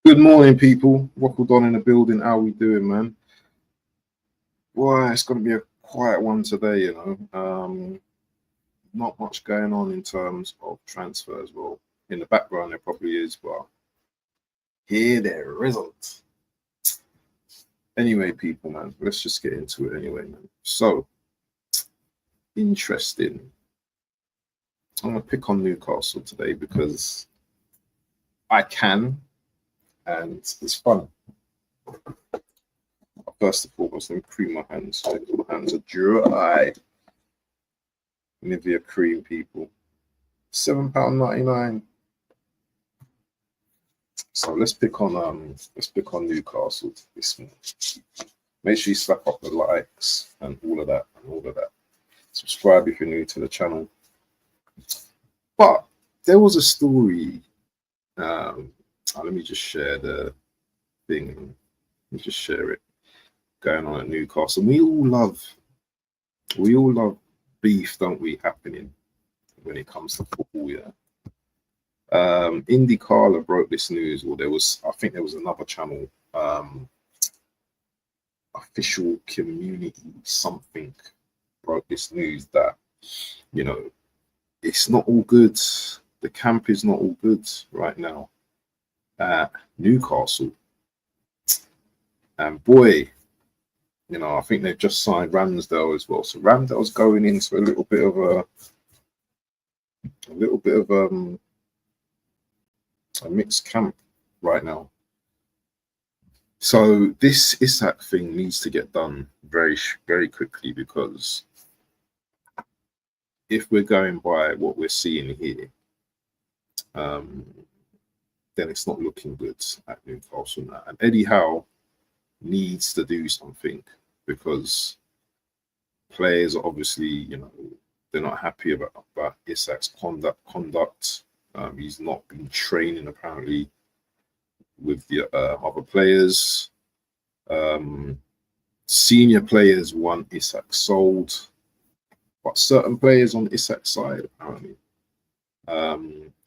Good morning, people. Waffle Don in the building. How we doing, man? Boy, it's going to be a quiet one today, Not much going on in terms of transfers. Well, in the background there probably is, but here there isn't. Anyway, people, man, let's just get into it anyway, man. So, interesting. I'm going to pick on Newcastle today because I can, and it's fun. First of all, let me cream my hands. My hands are dry. Nivea cream, people. £7.99. So let's pick on Newcastle this morning. Make sure you slap up the likes and all of that. Subscribe if you're new to the channel. But there was a story. Let me just share the thing. Let me just share it. Going on at Newcastle. We all love beef, don't we, happening when it comes to football, yeah. IndyCar broke this news, or I think there was another channel, official community something broke this news that, it's not all good. The camp is not all good right now at Newcastle. And boy, I think they've just signed Ramsdale as well. So Ramsdale's going into a little bit of a mixed camp right now. So this Isak thing needs to get done very, very quickly, because if we're going by what we're seeing here, then it's not looking good at Newcastle now. And Eddie Howe needs to do something, because players are obviously, they're not happy about Isak's conduct. He's not been training apparently with the other players. Senior players want Isak sold, but certain players on Isak's side apparently.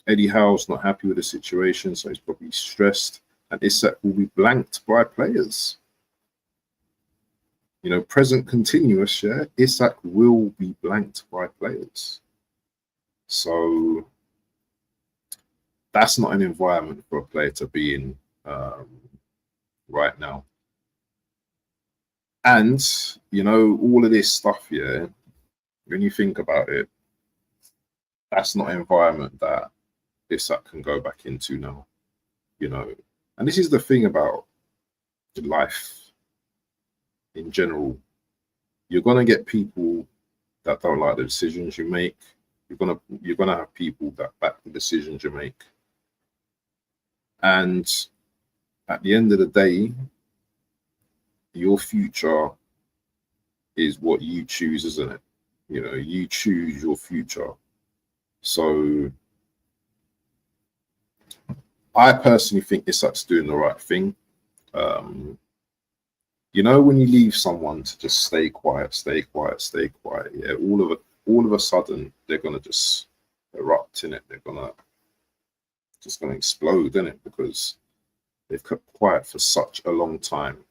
Eddie Howe's not happy with the situation, so he's probably stressed, and Isak will be blanked by players. Present continuous, yeah, Isak will be blanked by players. So that's not an environment for a player to be in right now. And, all of this stuff, yeah, when you think about it, that's not an environment that Isak can go back into now, And this is the thing about life in general. You're gonna get people that don't like the decisions you make. You're gonna have people that back the decisions you make. And at the end of the day, your future is what you choose, isn't it? You choose your future. So I personally think Isak's doing the right thing. When you leave someone to just stay quiet, yeah, all of a sudden they're gonna just erupt in it. They're gonna explode in it, because they've kept quiet for such a long time.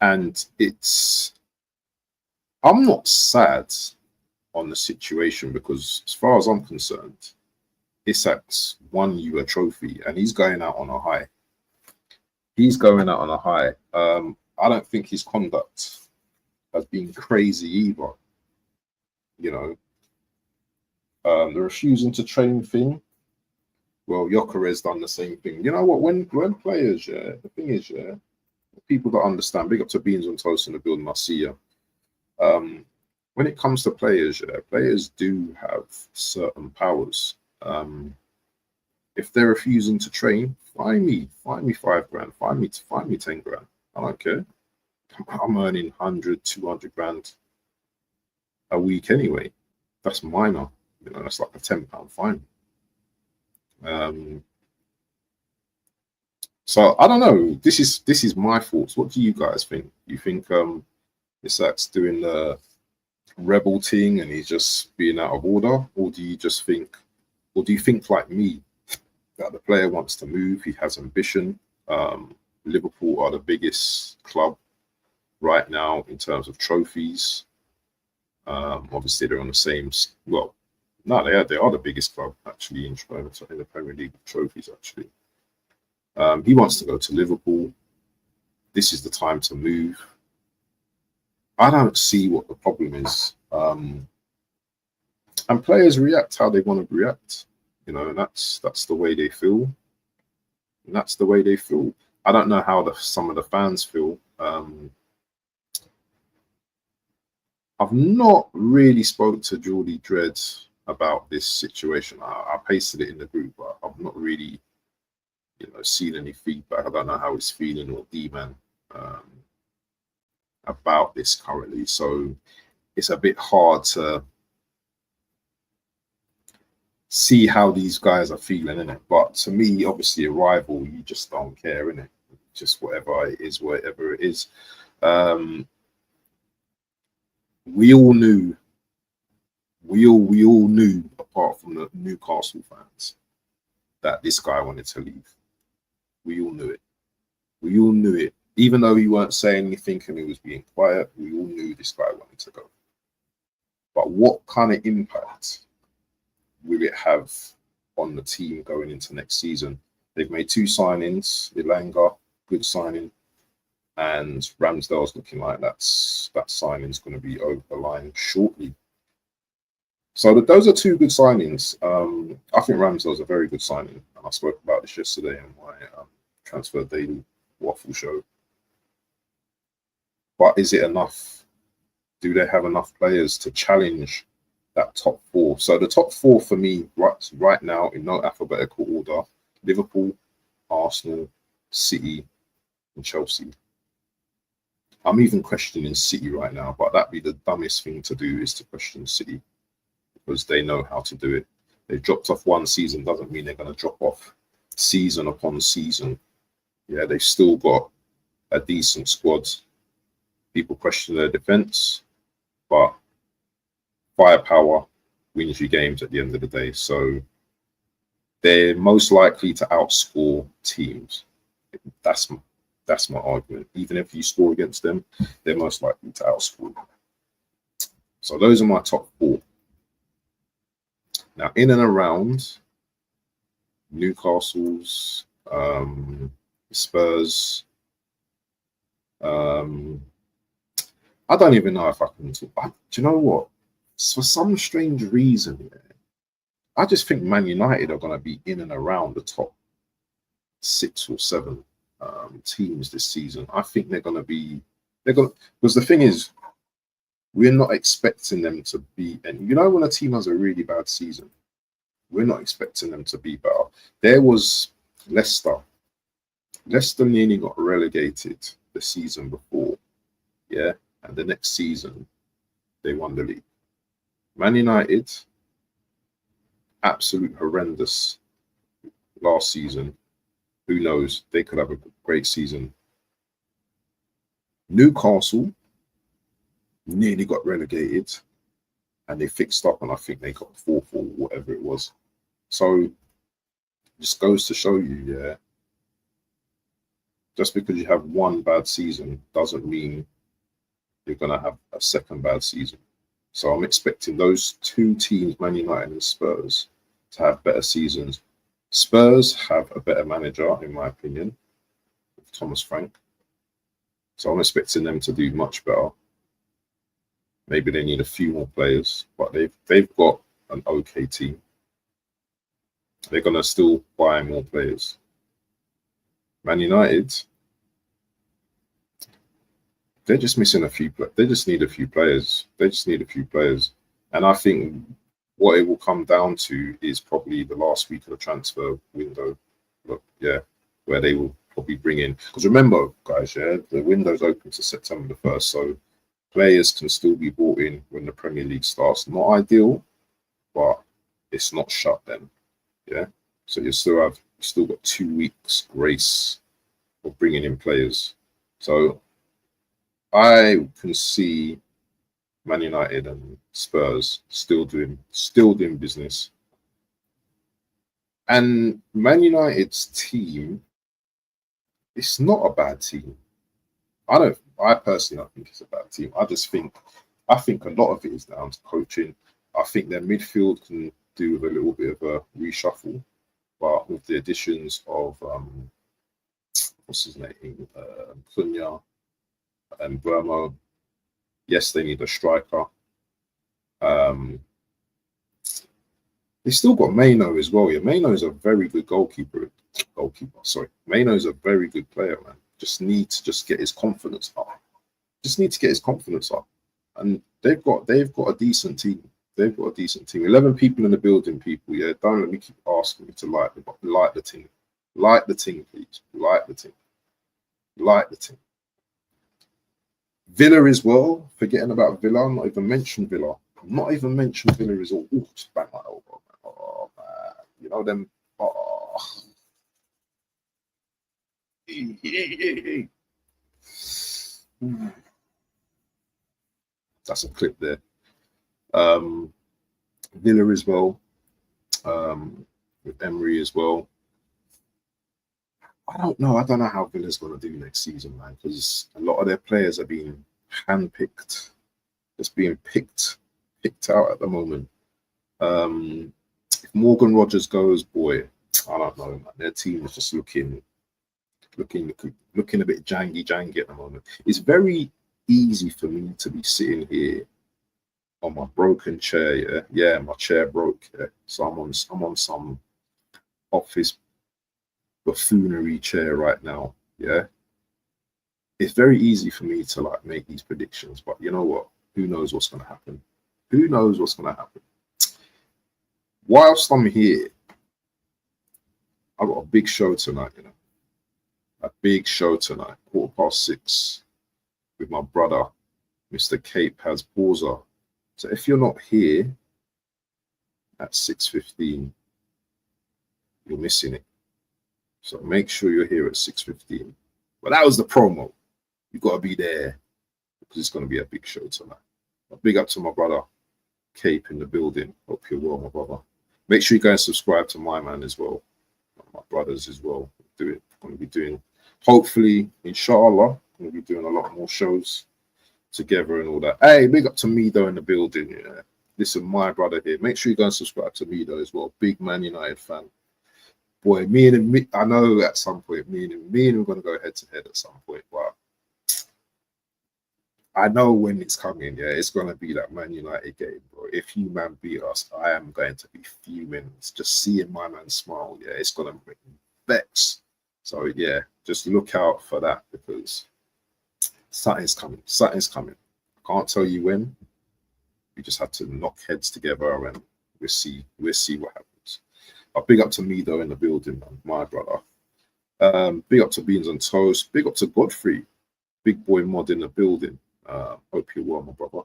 And I'm not sad on the situation, because as far as I'm concerned, Isak's won you a trophy and he's going out on a high. I don't think his conduct has been crazy either. The refusing to train thing. Well, Yokere's done the same thing. You know what? When players, yeah, the thing is, yeah, people that understand. Big up to Beans on Toast in the building. I see you. When it comes to players, yeah, players do have certain powers. If they're refusing to train, fine me £5,000, fine me 10 grand. I don't care. I'm earning 100, 200 grand a week anyway. That's minor. That's like a £10 fine. So I don't know. This is my thoughts. What do you guys think? You think Isak's doing the rebel thing and he's just being out of order, or do you think like me that the player wants to move. He has ambition. Liverpool are the biggest club right now in terms of trophies. Obviously, they're on the same. Well, no, they are the biggest club actually in the Premier League trophies. Actually, he wants to go to Liverpool. This is the time to move. I don't see what the problem is. And players react how they want to react, you know, and that's the way they feel. And that's the way they feel. I don't know how some of the fans feel. I've not really spoke to Geordie Dredd about this situation. I pasted it in the group, but I've not really, seen any feedback. I don't know how he's feeling or D-Man about this currently. So it's a bit hard to see how these guys are feeling, innit? But to me, obviously, a rival, you just don't care, innit? Just whatever it is, whatever it is. We all knew, apart from the Newcastle fans, that this guy wanted to leave. We all knew it. We all knew it. Even though he weren't saying anything and he was being quiet, we all knew this guy wanted to go. But what kind of impact will it have on the team going into next season? They've made 2 signings. Ilanga, good signing, and Ramsdale's looking like that signing's going to be over the line shortly. So those are 2 good signings. I think Ramsdale's a very good signing, and I spoke about this yesterday in my Transfer Daily Waffle show. But is it enough? Do they have enough players to challenge that top 4? So the top 4 for me right now, in no alphabetical order: Liverpool, Arsenal, City, and Chelsea. I'm even questioning City right now, but that'd be the dumbest thing to do, is to question City, because they know how to do it. They've dropped off one season, doesn't mean they're going to drop off season upon season. Yeah, they've still got a decent squad. People question their defense, but firepower wins you games at the end of the day. So they're most likely to outscore teams. That's my argument. Even if you score against them, they're most likely to outscore them. So those are my top 4. Now, in and around Newcastle's, Spurs, I don't even know if I can talk. Do you know what? For some strange reason, I just think Man United are going to be in and around the top 6 or 7 teams this season. I think they're going to be, because the thing is, we're not expecting them to be, and when a team has a really bad season, we're not expecting them to be better. There was Leicester. Leicester nearly got relegated the season before, yeah, and the next season they won the league. Man United, absolute horrendous last season. Who knows? They could have a great season. Newcastle nearly got relegated, and they fixed up, and I think they got 4-4, whatever it was. So just goes to show you, yeah, just because you have one bad season doesn't mean you're going to have a second bad season. So I'm expecting those 2 teams, Man United and Spurs, to have better seasons. Spurs have a better manager, in my opinion, with Thomas Frank. So I'm expecting them to do much better. Maybe they need a few more players, but they've got an okay team. They're going to still buy more players. Man United, they're just missing a few. They just need a few players. And I think what it will come down to is probably the last week of the transfer window. Where they will probably bring in. Because remember, guys, the window's open to September the 1st, so players can still be brought in when the Premier League starts. Not ideal, but it's not shut then. Yeah, so you still got 2 weeks grace of bringing in players. So I can see Man United and Spurs still doing business. And Man United's team, it's not a bad team. I personally don't think it's a bad team. I think a lot of it is down to coaching. I think their midfield can do with a little bit of a reshuffle, but with the additions of what's his name, Cunha and Burmo, yes, they need a striker. They still got Maino as well. Yeah, Maino is a very good goalkeeper. Sorry, Maino is a very good player, man. Just need to get his confidence up. And they've got a decent team. 11 people in the building, people. Yeah, don't let me keep asking me to like the team. Like the team, please. Like the team. Villa as well. Forgetting about Villa. I'm not even mentioned Villa. Is all. Ooh, just bang my elbow. Oh man, you know them. Oh. That's a clip there. Villa as well. With Emery as well. I don't know how Villa's going to do next season, man, because a lot of their players are being handpicked, just being picked out at the moment. If Morgan Rogers goes, boy, I don't know, man. Their team is just looking a bit jangy at the moment. It's very easy for me to be sitting here on my broken chair. Yeah, my chair broke. Yeah. So I'm on some office buffoonery chair right now. Yeah, it's very easy for me to like make these predictions, but you know what? Who knows what's going to happen? Whilst I'm here, I've got a big show tonight. A big show tonight, 6:15, with my brother, Mr. Cape has Borza. So if you're not here at 6:15, you're missing it. So make sure you're here at 6:15. But that was the promo. You've got to be there because it's going to be a big show tonight. A big up to my brother, Cape, in the building. Hope you're well, my brother. Make sure you go and subscribe to my man as well. My brothers as well. Going to be doing, hopefully, inshallah, going to be doing a lot more shows together and all that. Hey, big up to Mido in the building. Yeah. Listen, my brother here. Make sure you go and subscribe to Mido as well. Big Man United fan. Boy, I know at some point, me and him are going to go head to head at some point, but I know when it's coming, yeah, it's going to be that Man United game, bro. If you man beat us, I am going to be fuming. Just seeing my man smile, yeah, it's going to make me vex. So, yeah, just look out for that because something's coming. I can't tell you when. We just have to knock heads together and we'll see what happens. But big up to me, though, in the building, man, my brother. Big up to Beans on Toast. Big up to Godfrey. Big boy mod in the building. Hope you're well, my brother.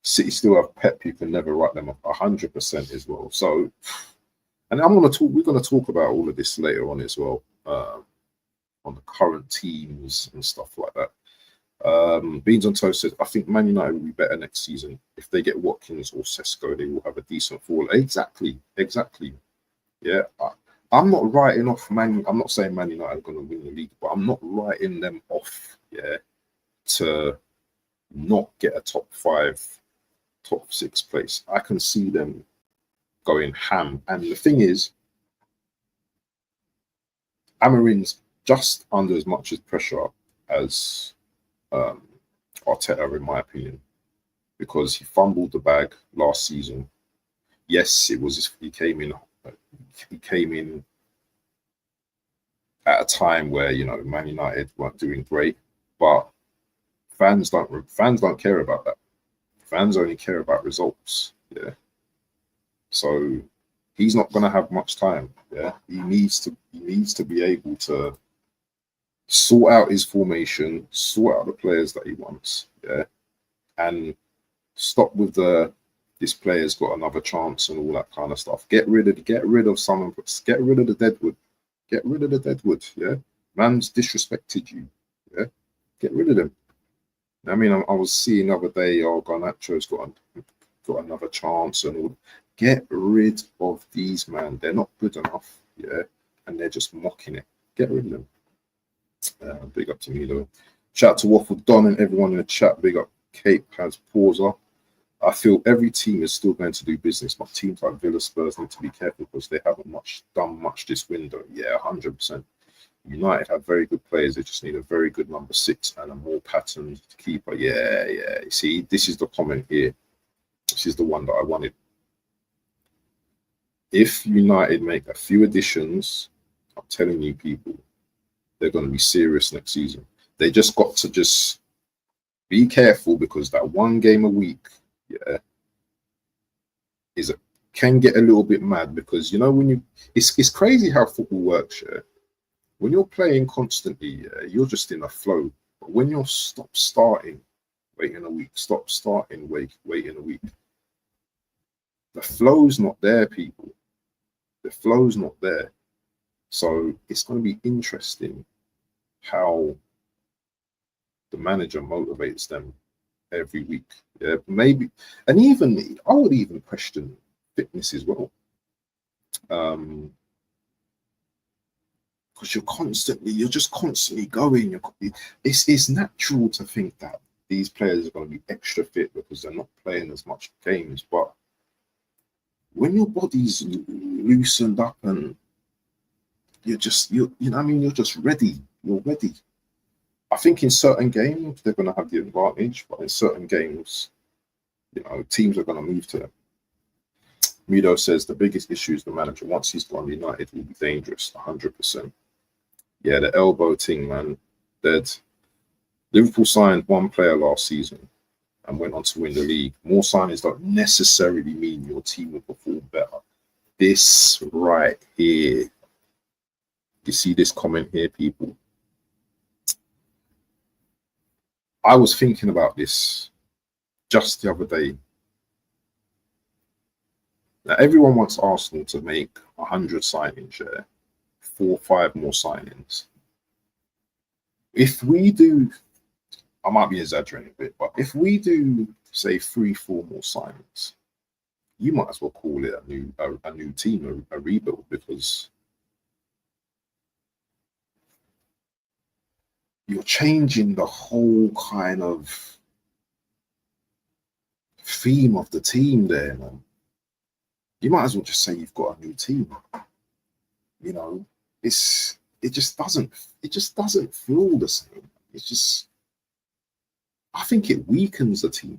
City still have Pep. You can never write them up 100% as well. So, and we're gonna talk about all of this later on as well, on the current teams and stuff like that. Beans on Toast says, I think Man United will be better next season. If they get Watkins or Sesko, they will have a decent fall. Exactly. Yeah. I'm not writing off I'm not saying Man United are going to win the league, but I'm not writing them off, yeah, to not get a top 6 place. I can see them going ham. And the thing is, Amarin's just under as much as pressure as Arteta, in my opinion, because he fumbled the bag last season. Yes, he came in at a time where Man United weren't doing great, but fans don't care about that. Fans only care about results. Yeah. So he's not going to have much time. Yeah. He needs to be able to sort out his formation, sort out the players that he wants. Yeah. And stop with this player's got another chance and all that kind of stuff. Get rid of the deadwood. Get rid of the deadwood. Yeah. Man's disrespected you. Yeah. Get rid of them. I mean, I was seeing the other day, Garnacho's got another chance and all. Get rid of these, man. They're not good enough, yeah, and they're just mocking it. Get rid of them. Big up to me though. Shout out to Waffle, Don, and everyone in the chat. Big up. Cape has pauser. I feel every team is still going to do business, but teams like Villa, Spurs need to be careful because they haven't done much this window. Yeah, 100%. United have very good players. They just need a very good number 6 and a more patterned keeper. Yeah. You see, this is the comment here. This is the one that I wanted. If United make a few additions, I'm telling you, people, they're going to be serious next season. They just got to just be careful because that one game a week, yeah, can get a little bit mad because, you know, when it's crazy how football works, yeah. When you're playing constantly, yeah, you're just in a flow. But when you're starting, waiting a week, waiting a week, the flow's not there, people. The flow's not there. So it's going to be interesting how the manager motivates them every week. Yeah, maybe, and even I would even question fitness as well. Because you're just constantly going. It's natural to think that these players are going to be extra fit because they're not playing as much games. But when your body's loosened up and you're just ready. You're ready. I think in certain games they're going to have the advantage, but in certain games, you know, teams are going to move to them. Mido says the biggest issue is the manager. Once he's gone, United will be dangerous, 100%. Yeah, the elbow thing, man. Dead. Liverpool signed one player last season and went on to win the league. More signings don't necessarily mean your team will perform better. This right here. You see this comment here, people? I was thinking about this just the other day. Now, everyone wants Arsenal to make 100 signings, yeah? 4 or 5 more signings. If we do, I might be exaggerating a bit, but if we do, say, 3 or 4 more signings, you might as well call it a new team, a rebuild, because you're changing the whole kind of theme of the team there, man. You might as well just say you've got a new team. You know, it just doesn't feel the same. It's just, I think it weakens the team.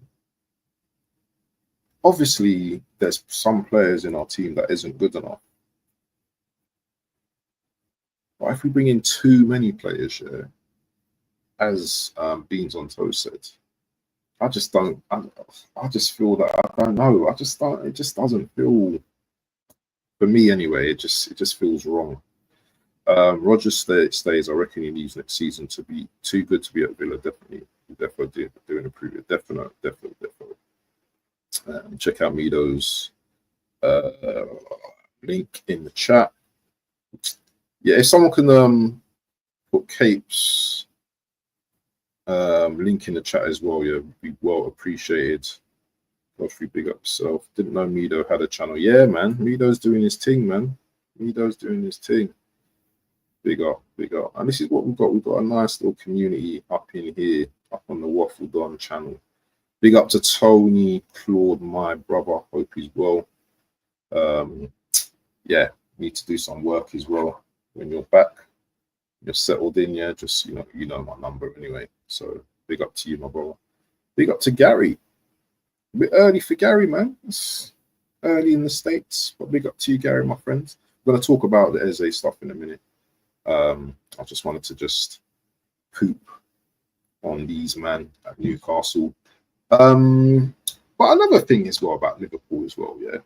Obviously, there's some players in our team that isn't good enough. But if we bring in too many players, yeah, as Beans on Toast said, I just feel that I don't know. It just doesn't feel, for me anyway, it just feels wrong. Roger stays. I reckon he needs next season to be too good to be at Villa. Definitely doing improve it. Definitely. Check out Mido's link in the chat. Yeah, if someone can put Cape's link in the chat as well, yeah, would be well appreciated. Godfrey, big up yourself. Didn't know Mido had a channel. Yeah, man. Mido's doing his thing, man. Mido's doing his thing. Big up. And this is what we've got. We've got a nice little community up in here, up on the Waffle Don channel. Big up to Tony, Claude, my brother. Hope he's well. Yeah, need to do some work as well. When you're back, you're settled in, yeah. Just you know my number anyway. So big up to you, my brother. Big up to Gary. A bit early for Gary, man. It's early in the States, but big up to you, Gary, my friend. We're going to talk about the Eze stuff in a minute. I just wanted to just poop on these man at Newcastle. But another thing as well about Liverpool as well, yeah.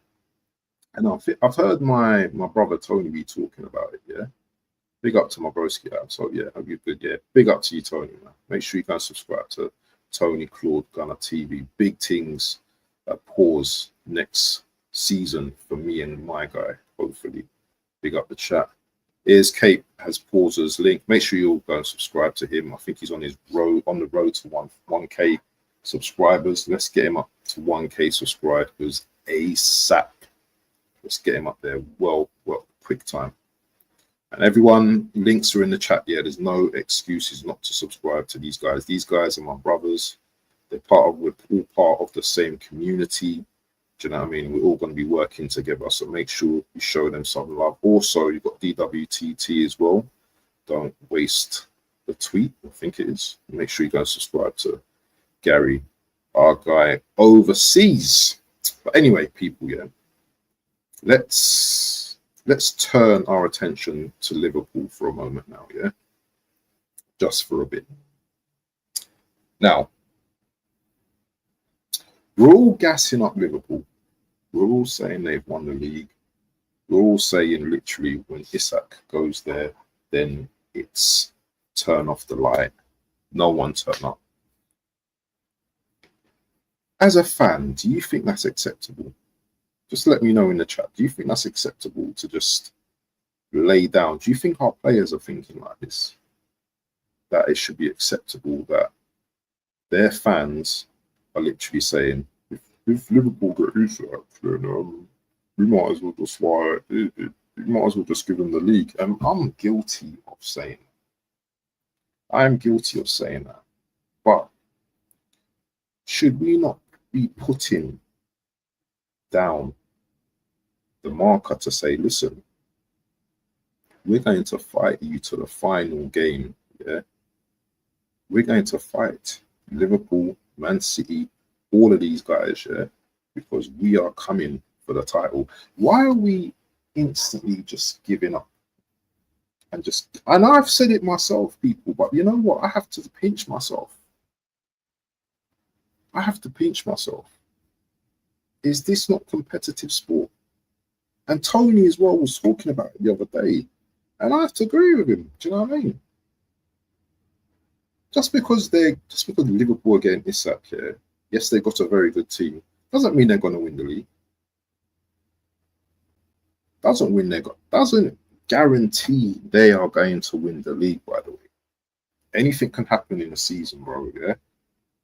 And I've heard my brother Tony be talking about it, yeah. Big up to my broski out. So yeah, hope you're good, yeah. Big up to you, Tony, man. Make sure you can subscribe to Tony Claude Gunner TV. Big things pause next season for me and my guy, hopefully. Big up the chat. Here's Cape has pauses link. Make sure you all go and subscribe to him. I think he's on the road to 1K subscribers. Let's get him up to 1K subscribers ASAP. Let's get him up there. Well, quick time. And everyone, links are in the chat. Yeah, there's no excuses not to subscribe to these guys. These guys are my brothers. We're all part of the same community. Do you know what I mean? We're all going to be working together. So make sure you show them some love. Also, you've got DWTT as well. Don't waste the tweet, I think it is. Make sure you guys subscribe to Gary, our guy overseas. But anyway, people, yeah, let's turn our attention to Liverpool for a moment now, yeah? Just for a bit. Now, we're all gassing up Liverpool. We're all saying they've won the league. We're all saying literally when Isak goes there, then it's turn off the light. No one turn up. As a fan, do you think that's acceptable? Just let me know in the chat. Do you think that's acceptable to just lay down? Do you think our players are thinking like this? That it should be acceptable that their fans are literally saying, if Liverpool get Isak, then we might as well just you might as well just give them the league. And I'm guilty of saying that. I am guilty of saying that. But should we not be putting down the marker to say, listen, we're going to fight you to the final game, yeah? We're going to fight Liverpool, Man City, all of these guys, yeah? Because we are coming for the title. Why are we instantly just giving up? And I've said it myself, people, but you know what? I have to pinch myself. I have to pinch myself. Is this not competitive sport? And Tony as well was talking about it the other day. And I have to agree with him. Do you know what I mean? Just because Liverpool are getting Isak here, yes, they've got a very good team, doesn't mean they're going to win the league. Doesn't guarantee they are going to win the league, by the way. Anything can happen in a season, bro, yeah?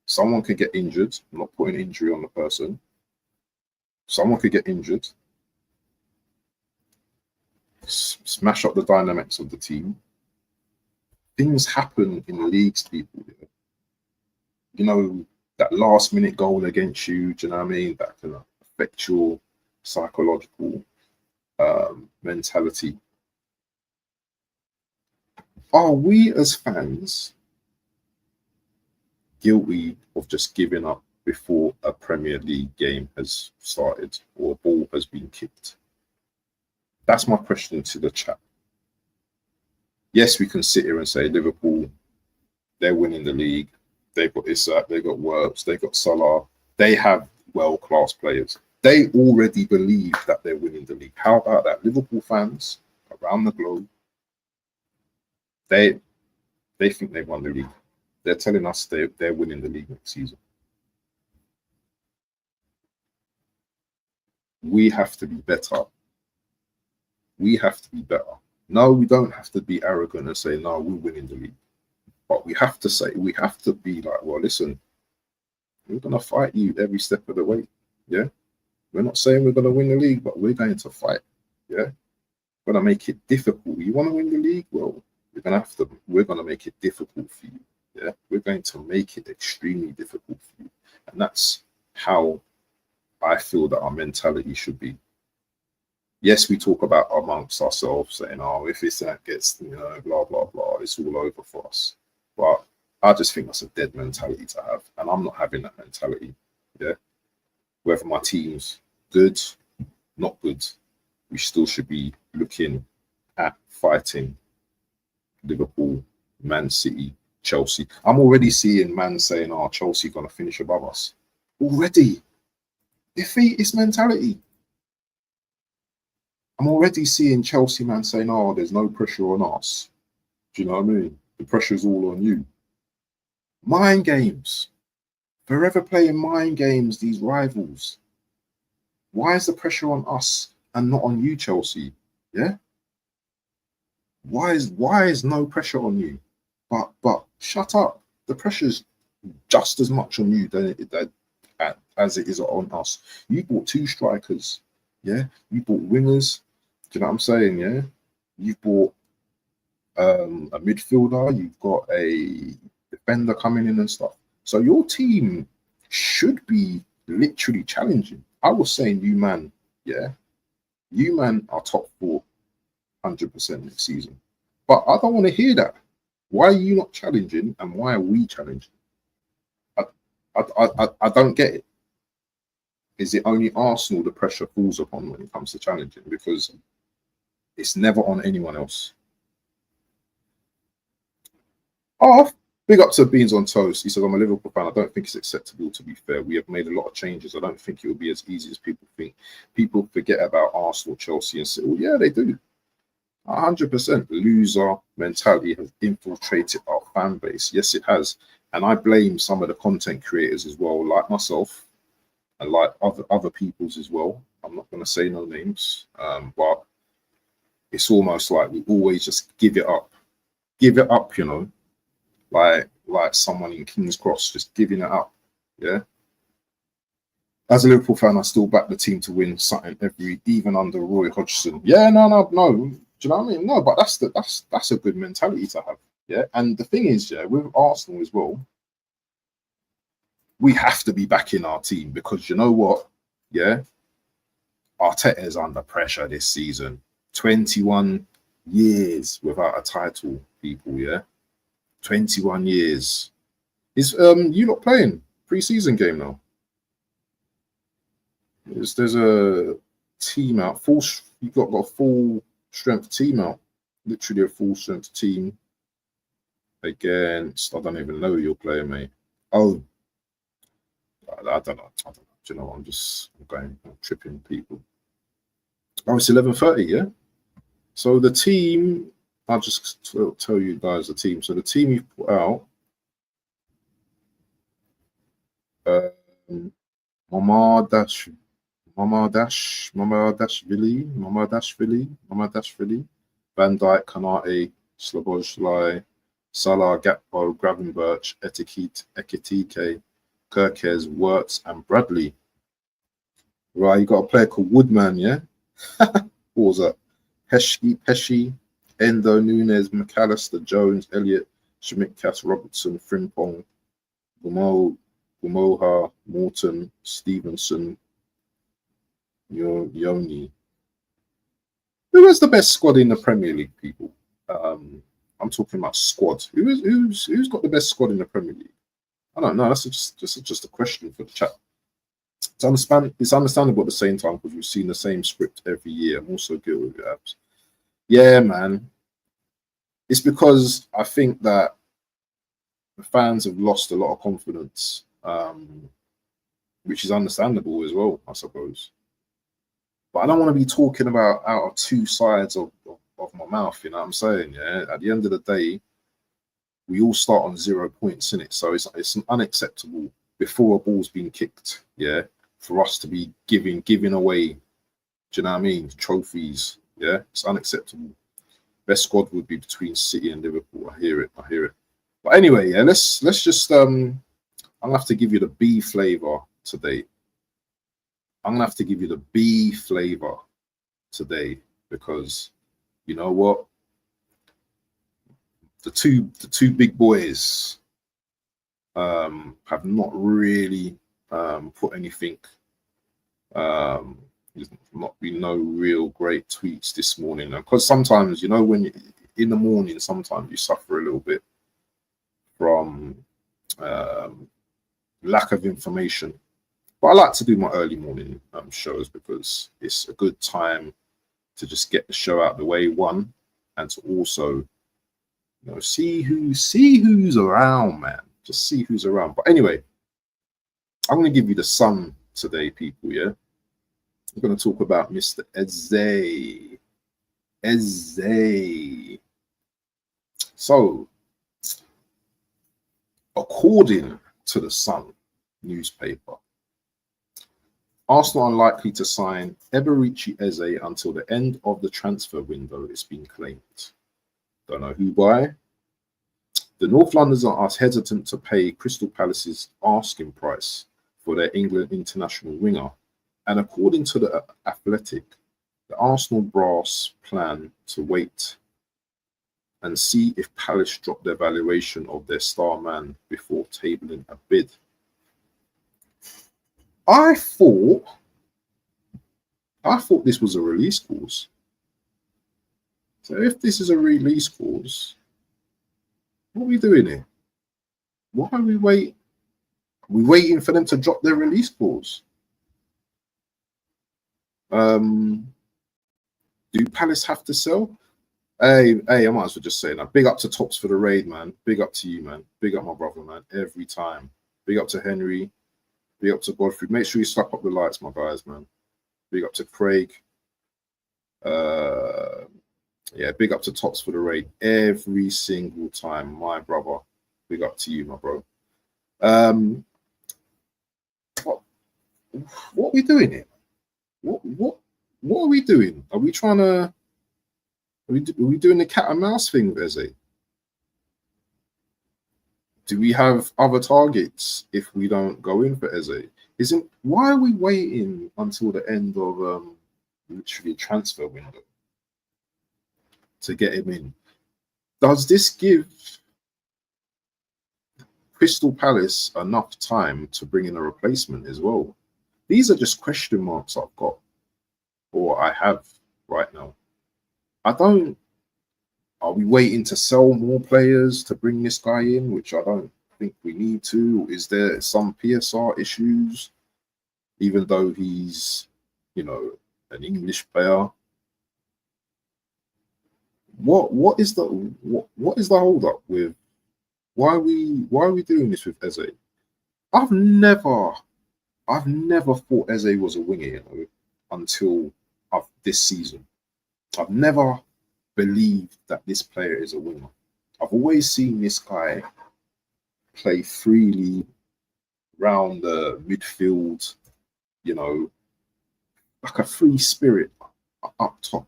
Someone could get injured. I'm not putting injury on the person. Someone could get injured. Smash up the dynamics of the team. Things happen in leagues, people. Yeah? You know, that last minute goal against you, do you know what I mean? That can affect your psychological mentality. Are we as fans guilty of just giving up before a Premier League game has started or a ball has been kicked? That's my question to the chat. Yes, we can sit here and say Liverpool, they're winning the league. They've got Isak, they've got Works, they've got Salah. They have world-class players. They already believe that they're winning the league. How about that? Liverpool fans around the globe, they think they've won the league. They're telling us they're winning the league next season. We have to be better. We have to be better. No, we don't have to be arrogant and say, no, we're winning the league. But we have to be like, well, listen, we're going to fight you every step of the way. Yeah. We're not saying we're going to win the league, but we're going to fight. Yeah. We're going to make it difficult. You want to win the league? Well, we're going to make it difficult for you. Yeah. We're going to make it extremely difficult for you. And that's how I feel that our mentality should be. Yes, we talk about amongst ourselves saying, oh, if Isak gets, blah, blah, blah, it's all over for us. But I just think that's a dead mentality to have. And I'm not having that mentality. Yeah. Whether my team's good, not good, we still should be looking at fighting Liverpool, Man City, Chelsea. I'm already seeing Man saying, oh, Chelsea going to finish above us. Already. Defeatist mentality. I'm already seeing Chelsea man saying, oh, there's no pressure on us. Do you know what I mean? The pressure's all on you. Mind games. Forever playing mind games, these rivals. Why is the pressure on us and not on you, Chelsea? Yeah? Why is no pressure on you? But shut up. The pressure's just as much on you as it is on us. You bought 2 strikers. Yeah, you bought wingers. Do you know what I'm saying? Yeah, you've bought a midfielder. You've got a defender coming in and stuff. So your team should be literally challenging. I was saying, you man, yeah, you man are top 400% next season. But I don't want to hear that. Why are you not challenging, and why are we challenging? I don't get it. Is it only Arsenal the pressure falls upon when it comes to challenging? Because it's never on anyone else. Oh, big up to Beans on Toast. He said, I'm a Liverpool fan. I don't think it's acceptable, to be fair. We have made a lot of changes. I don't think it will be as easy as people think. People forget about Arsenal, Chelsea, and say, well, yeah, they do. 100% loser mentality has infiltrated our fan base. Yes, it has. And I blame some of the content creators as well, like myself and like other people's as well. I'm not going to say no names, but it's almost like we always just give it up. Give it up, you know, like someone in King's Cross, just giving it up. Yeah. As a Liverpool fan, I still back the team to win something even under Roy Hodgson. Yeah, no. Do you know what I mean? No, but that's a good mentality to have. Yeah. And the thing is, yeah, with Arsenal as well, we have to be backing our team because you know what? Yeah. Arteta is under pressure this season. 21 years without a title, people, yeah. 21 years. Is you not playing pre-season game now? There's a team out. You've got a full strength team out. Literally a full strength team against, I don't even know who you're playing, mate. Oh, I don't know. Do you know? I'm tripping people. Oh, it's 11:30, yeah. So the team, I'll just tell you guys the team. So the team you put out, Mamadashvili, Van Dijk, Kanate, Szoboszlai, Salah, Gakpo, Gravenberch, Ekitike, Kirkes, Wirtz, and Bradley. Right, you got a player called Woodman, yeah? What was that? Pesci, Endo, Nunes, McAllister, Jones, Elliott, Schmidt, Cass, Robertson, Frimpong, Gumoha, Morton, Stevenson, Yoni. Who is the best squad in the Premier League, people? I'm talking about squad. Who's got the best squad in the Premier League? I don't know. That's just a question for the chat. It's understandable at the same time because we've seen the same script every year. I'm also guilty with abs. Yeah, man. It's because I think that the fans have lost a lot of confidence, which is understandable as well, I suppose. But I don't want to be talking about out of two sides of my mouth, you know what I'm saying? Yeah. At the end of the day, we all start on 0 points in it. So it's unacceptable before a ball's been kicked, yeah, for us to be giving away, do you know what I mean? Trophies, yeah, it's unacceptable. Best squad would be between City and Liverpool. I hear it. But anyway, yeah, let's just I'm gonna have to give you the B flavor today. I'm gonna have to give you the B flavor today because you know what? The two big boys have not really put anything. There's not been no real great tweets this morning, because sometimes, you know, when you, in the morning, sometimes you suffer a little bit from lack of information. But I like to do my early morning shows because it's a good time to just get the show out of the way, one, and to also, you know, see who's around, man. Just see who's around. But anyway, I'm going to give you the sun today, people, yeah? I'm going to talk about Mr. Eze. So, according to the Sun newspaper, Arsenal unlikely to sign Eberechi Eze until the end of the transfer window, it's been claimed. Don't know who by. The North Londoners are hesitant to pay Crystal Palace's asking price for their England international winger, And according to the Athletic, the Arsenal brass plan to wait and see if Palace drop their valuation of their star man before tabling a bid. I thought this was a release clause. So if this is a release clause, what are we doing here? Why are we waiting? Are we waiting for them to drop their release clause? Do Palace have to sell? Hey, I might as well just say that. Big up to Tops for the raid, man. Big up to you, man. Big up my brother, man. Every time. Big up to Henry. Big up to Godfrey. Make sure you slap up the lights, my guys, man. Big up to Craig. Yeah, big up to Tops for the raid every single time, my brother. Big up to you, my bro. What are we doing here? What are we doing? Are we trying to? Are we doing the cat and mouse thing with Eze? Do we have other targets if we don't go in for Eze? Why are we waiting until the end of literally transfer window to get him in? Does this give Crystal Palace enough time to bring in a replacement as well? These are just question marks I've got, or I have right now. Are we waiting to sell more players to bring this guy in, which I don't think we need to? Is there some PSR issues, even though he's, an English player? What is the hold up with why are we doing this with Eze? I've never thought Eze was a winger, until this season. I've never believed that this player is a winger. I've always seen this guy play freely round the midfield, like a free spirit up top.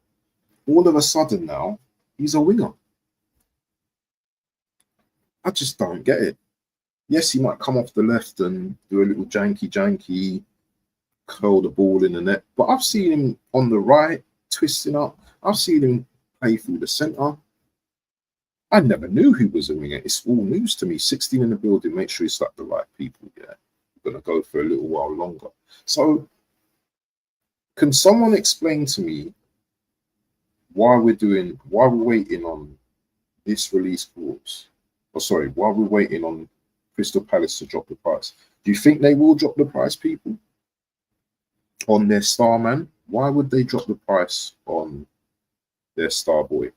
All of a sudden now, he's a winger. I just don't get it. Yes, he might come off the left and do a little janky, curl the ball in the net, but I've seen him on the right, twisting up. I've seen him play through the centre. I never knew he was a winger. It's all news to me. 16 in the building. Make sure you slap the right people. Yeah, we're going to go for a little while longer. So, can someone explain to me why we're waiting on this release clause? Why we're waiting on Crystal Palace to drop the price? Do you think they will drop the price, people, on their star man? Why would they drop the price on their star boy,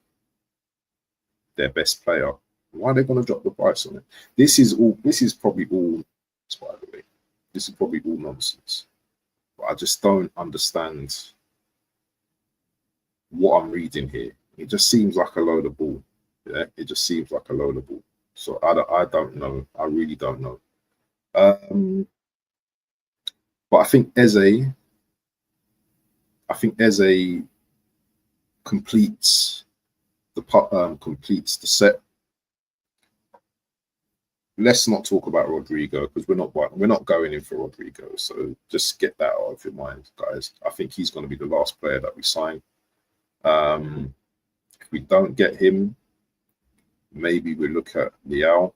their best player? Why are they going to drop the price on it? This is probably all, by the way, this is probably all nonsense. But I just don't understand what I'm reading here. It just seems like a load of bull. Yeah, it just seems like a load of bull. So I don't know. I really don't know. But I think Eze completes the set. Let's not talk about Rodrigo, because we're not going in for Rodrigo. So just get that out of your mind, guys. I think he's going to be the last player that we sign. If we don't get him, maybe we look at Leao.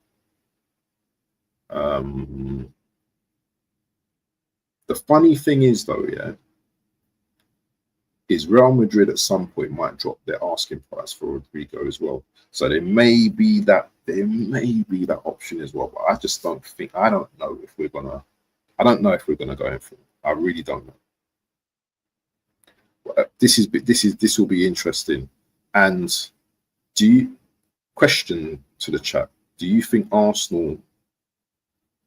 The funny thing is, though, is Real Madrid at some point might drop their asking price for Rodrigo as well. So there may be that option as well. But I just don't think. I don't know if we're gonna go in for him. I really don't know. But this will be interesting. And question to the chat: do you think Arsenal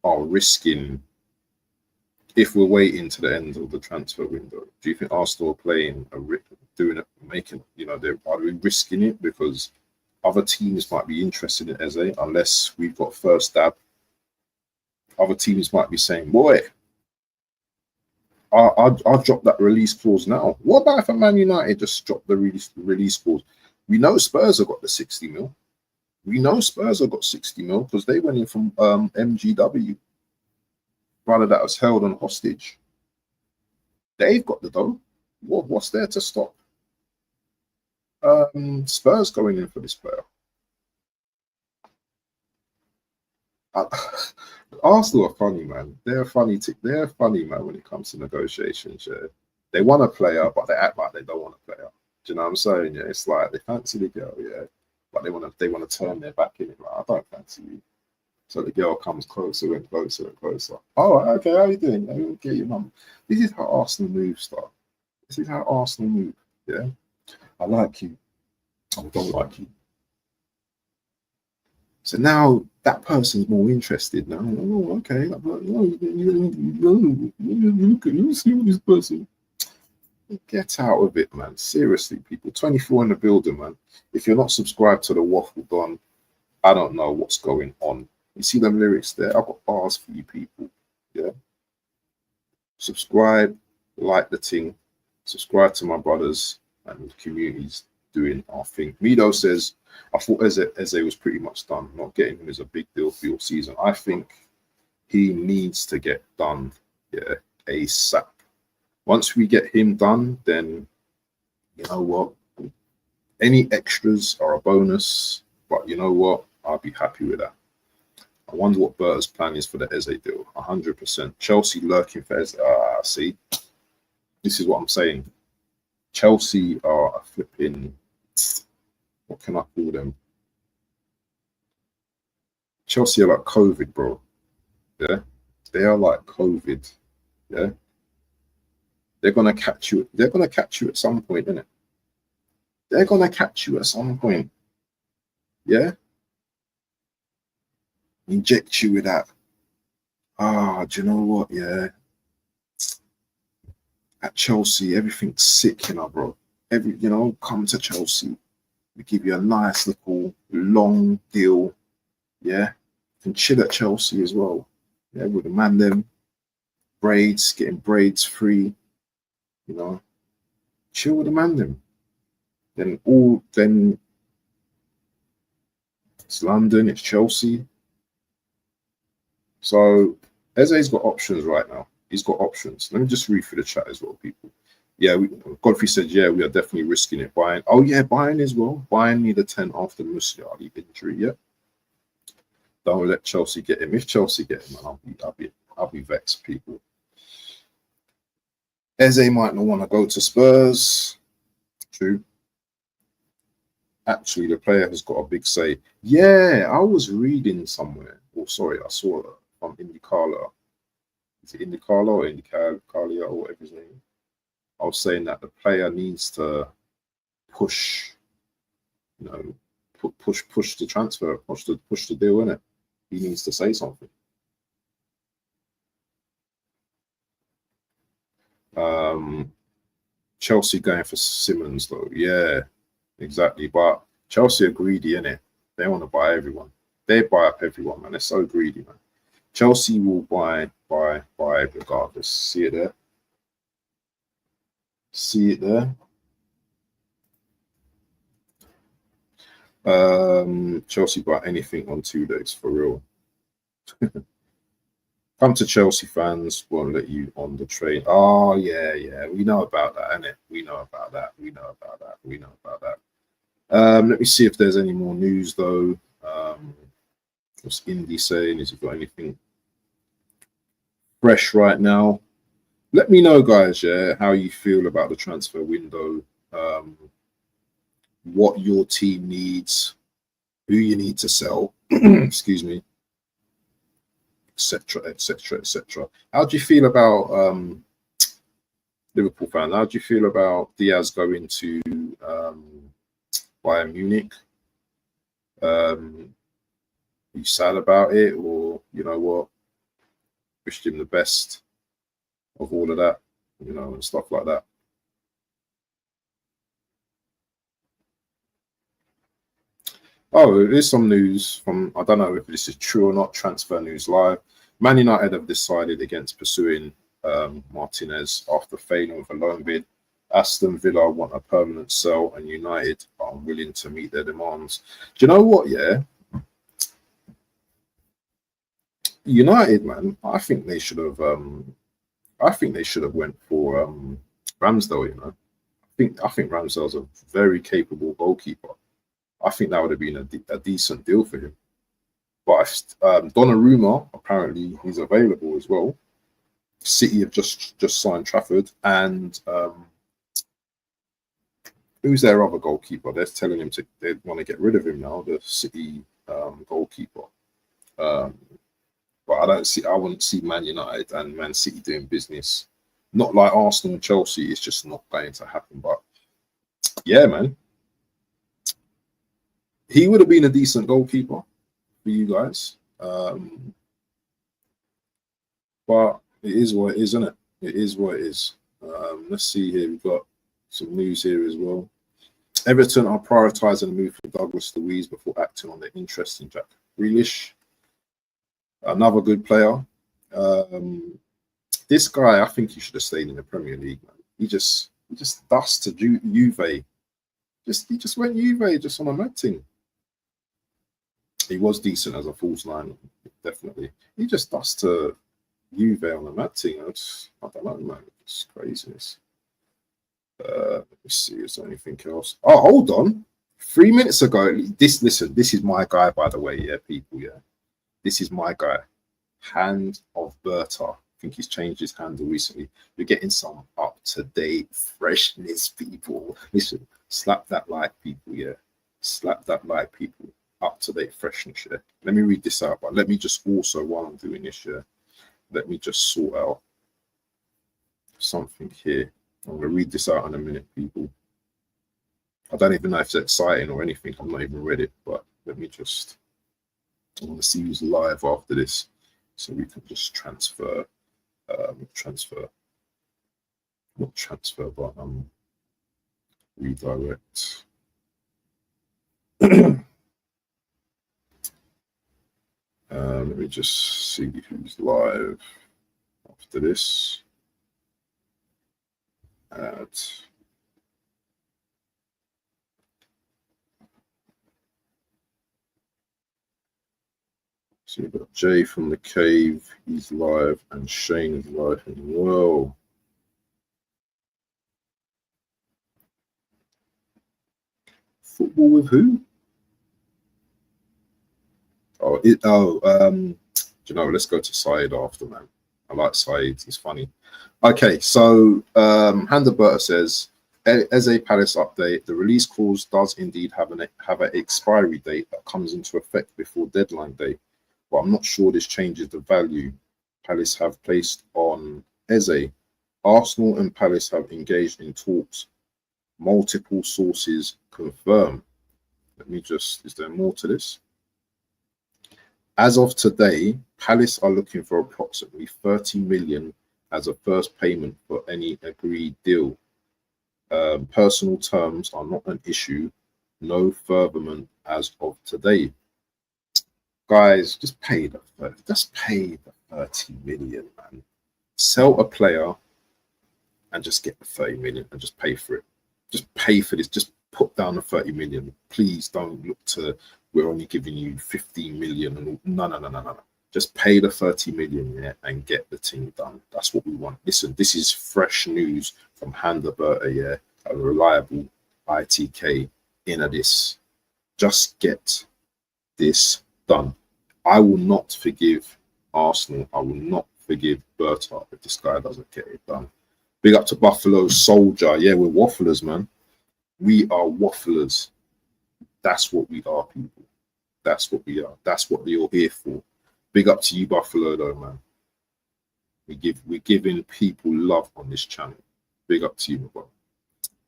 are risking, if we're waiting to the end of the transfer window? Do you think Arsenal are playing are we risking it because other teams might be interested in Eze unless we've got first dab? Other teams might be saying, boy, I'll drop that release clause now. What about if a Man United just dropped the release clause? We know Spurs have got the 60 mil. We know Spurs have got 60 mil because they went in from MGW. Brother that was held on hostage. They've got the dough. What's there to stop Spurs going in for this player? Uh, Arsenal are funny, man. They're funny. They're funny, man. When it comes to negotiations, yeah. They want a player, but they act like they don't want a player. Do you know what I'm saying? Yeah, it's like they fancy the girl, yeah, but they want to turn their back in it. Like, I don't fancy you. So the girl comes closer and closer and closer. Oh, okay, how you doing? Let me get your mum. This is how Arsenal move, stuff. This is how Arsenal move. Yeah, I like you. I don't like you. So now that person's more interested now. Oh, okay. You see this person. Get out of it, man. Seriously, people. 24 in the building, man. If you're not subscribed to the Waffle Don, I don't know what's going on. You see them lyrics there? I've got bars for you people. Yeah. Subscribe, like the thing, subscribe to my brothers and the communities doing our thing. Mido says, I thought Eze was pretty much done. Not getting him is a big deal for your season. I think he needs to get done, yeah, ASAP. Once we get him done, then you know what? Any extras are a bonus, but you know what? I'll be happy with that. I wonder what Berta's plan is for the Eze deal. 100%. Chelsea lurking for Eze. See, this is what I'm saying. Chelsea are a flipping. What can I call them? Chelsea are like COVID, bro. Yeah, they are like COVID. Yeah, they're gonna catch you. They're gonna catch you at some point, innit? They're gonna catch you at some point. Yeah, inject you with that. Do you know what? Yeah, at Chelsea, everything's sick, you know, bro. Come to Chelsea. We give you a nice little long deal. Yeah, you can chill at Chelsea as well. Yeah, with the man them braids, getting braids free. You know, chill with the man them. Then it's London, it's Chelsea. So Eze's got options right now. He's got options. Let me just read through the chat as well, people. Yeah, Godfrey said, yeah, we are definitely risking it. Buying. Oh yeah, buying as well. Buying me the 10 after Musiala injury. Yeah. Don't let Chelsea get him. If Chelsea get him, I'll be vexed, people. Eze might not want to go to Spurs. True. Actually, the player has got a big say. Yeah, I was reading somewhere. Oh, sorry, I saw it from Indicala. Is it Indicala or Indicalia or whatever his name? I was saying that the player needs to push, you know, push the transfer, push the deal, innit? He needs to say something. Chelsea going for Simmons though, yeah, exactly. But Chelsea are greedy, innit? They want to buy everyone. They buy up everyone, man. They're so greedy, man. Chelsea will buy regardless. See it there? See it there? Chelsea buy anything on 2 days for real. Come to Chelsea fans, won't let you on the train. Oh yeah, we know about that, innit? We know about that. Let me see if there's any more news though. What's Indy saying? Has he got anything fresh right now? Let me know, guys, yeah, how you feel about the transfer window, what your team needs, who you need to sell, excuse me, etc. How do you feel about Liverpool fan? How do you feel about Diaz going to Bayern Munich? Are you sad about it, or you know what? Wished him the best of all of that, you know, and stuff like that. Oh, there's some news from, I don't know if this is true or not, Transfer News Live. Man United have decided against pursuing Martinez after failing with a loan bid. Aston Villa want a permanent sell and United are unwilling to meet their demands. Do you know what, yeah? United, man, I think they should have I think they should have went for Ramsdale. You know, I think Ramsdale's a very capable goalkeeper. I think that would have been a decent deal for him. But Donnarumma, apparently he's available as well. City have just signed Trafford, and who's their other goalkeeper? They're telling him they want to get rid of him now. The City goalkeeper. Um, but I wouldn't see Man United and Man City doing business. Not like Arsenal and Chelsea. It's just not going to happen. But yeah, man, he would have been a decent goalkeeper for you guys. But it is what it is, isn't it? It is what it is. Let's see here. We've got some news here as well. Everton are prioritising a move for Douglas Luiz before acting on their interest in Jack Grealish. Another good player. This guy, I think he should have stayed in the Premier League, man. He just dusted Juve. He just went Juve just on a mad thing. He was decent as a false line, definitely. He just dusted Juve on a mad thing. I don't know, man. It's craziness. Let me see. Is there anything else? Oh, hold on. 3 minutes ago, this is my guy, by the way. Yeah, people. Yeah, this is my guy. Hand of Berta. I think he's changed his handle recently. You're getting some up-to-date freshness, people. Listen, slap that like, people. Yeah, slap that like, people. Up-to-date freshness. Yeah. Let me read this out, but let me just also, while I'm doing this, yeah, let me just sort out something here. I'm going to read this out in a minute, people. I don't even know if it's exciting or anything. I've not even read it, but let me just... I want to see who's live after this, so we can just transfer, redirect. Let me just see who's live after this. Add. So we've got Jay from the Cave, he's live, and Shane is live as well. Football with who? You know, let's go to Saeed after, man. I like Saeed, he's funny. Okay, so Handerberta says, as a Palace update, the release clause does indeed have an expiry date that comes into effect before deadline day, but I'm not sure this changes the value Palace have placed on Eze. Arsenal and Palace have engaged in talks. Multiple sources confirm. Let me just, is there more to this? As of today, Palace are looking for approximately 30 million as a first payment for any agreed deal. Personal terms are not an issue. No furtherment as of today. Guys, just pay the 30 million, man. Sell a player and just get the 30 million and just pay for it. Just pay for this. Just put down the 30 million. Please don't look to, we're only giving you 15 million. And no. Just pay the 30 million, yeah, and get the thing done. That's what we want. Listen, this is fresh news from Handerberta, yeah, a reliable ITK in this. Just get this done. I will not forgive Arsenal. I will not forgive Berta if this guy doesn't get it done. Big up to Buffalo Soldier. Yeah, we're wafflers, man. We are wafflers. That's what we are, people. That's what we are. That's what you're here for. Big up to you, Buffalo, though, man. We're giving people love on this channel. Big up to you, my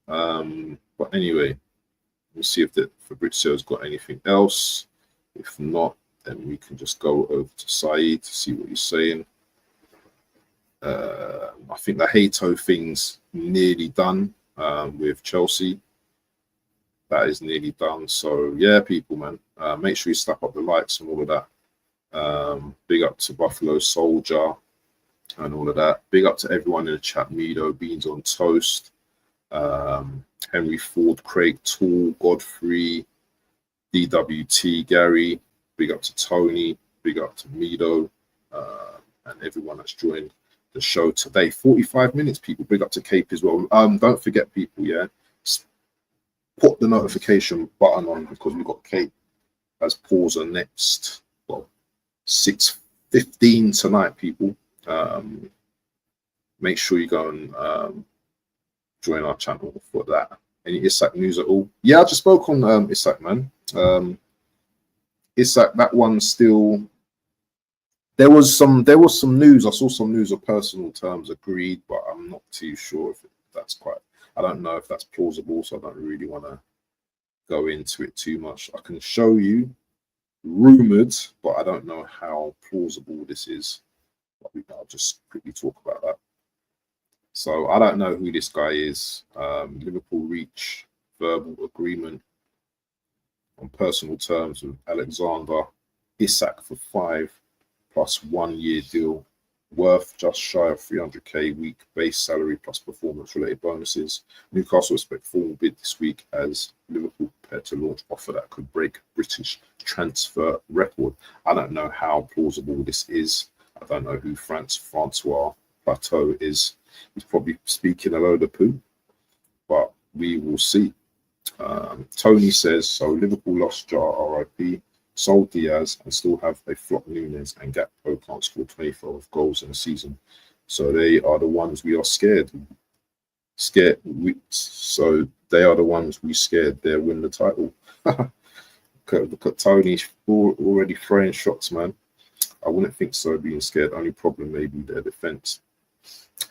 brother. But anyway, let me see if Fabrizio's got anything else. If not, then we can just go over to Saeed to see what he's saying. I think the Hato thing's nearly done with Chelsea. That is nearly done. So yeah, people, man, make sure you slap up the likes and all of that. Big up to Buffalo Soldier and all of that. Big up to everyone in the chat. Mido, Beans on Toast, Henry Ford, Craig Tool, Godfrey, DWT, Gary. Big up to Tony. Big up to Mido and everyone that's joined the show today. 45 minutes, people. Big up to Cape as well. Don't forget, people, yeah, put the notification button on, because we've got Cape as pause next, well, 6:15 tonight, people. Make sure you go and join our channel for that. Any Isak news at all? Yeah, I just spoke on Isak, man. Isak, that one still. There was some news. I saw some news of personal terms agreed, but I'm not too sure if that's quite. I don't know if that's plausible, so I don't really want to go into it too much. I can show you rumored, but I don't know how plausible this is. I'll just quickly talk about that. So I don't know who this guy is. Liverpool reach verbal agreement on personal terms with Alexander Isak for 5 plus 1 year deal, worth just shy of 300k week base salary plus performance-related bonuses. Newcastle expect formal bid this week as Liverpool prepare to launch offer that could break British transfer record. I don't know how plausible this is. I don't know who Francois Plateau is. He's probably speaking a load of poo, but we will see. Tony says, so Liverpool lost Jar RIP, sold Diaz, and still have a flop Nunes, and Gakpo can't score 24 goals in a season. So they are the ones we are scared. So they are the ones we scared they'll win the title. Look at Tony already throwing shots, man. I wouldn't think so, being scared. Only problem may be their defense,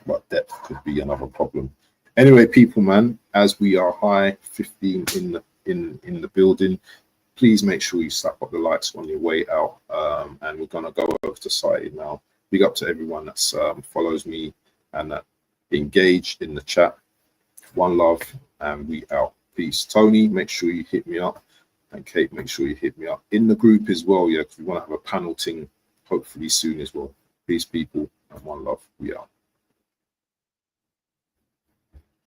but depth could be another problem. Anyway, people, man, as we are high 15 in the building, please make sure you slap up the likes on your way out. And we're gonna go over to site now. Big up to everyone that follows me and that engaged in the chat. One love, and we out. Peace. Tony, make sure you hit me up, and Kate, make sure you hit me up in the group as well. Yeah, because we want to have a panel thing hopefully soon as well. Peace, people, and one love. We out.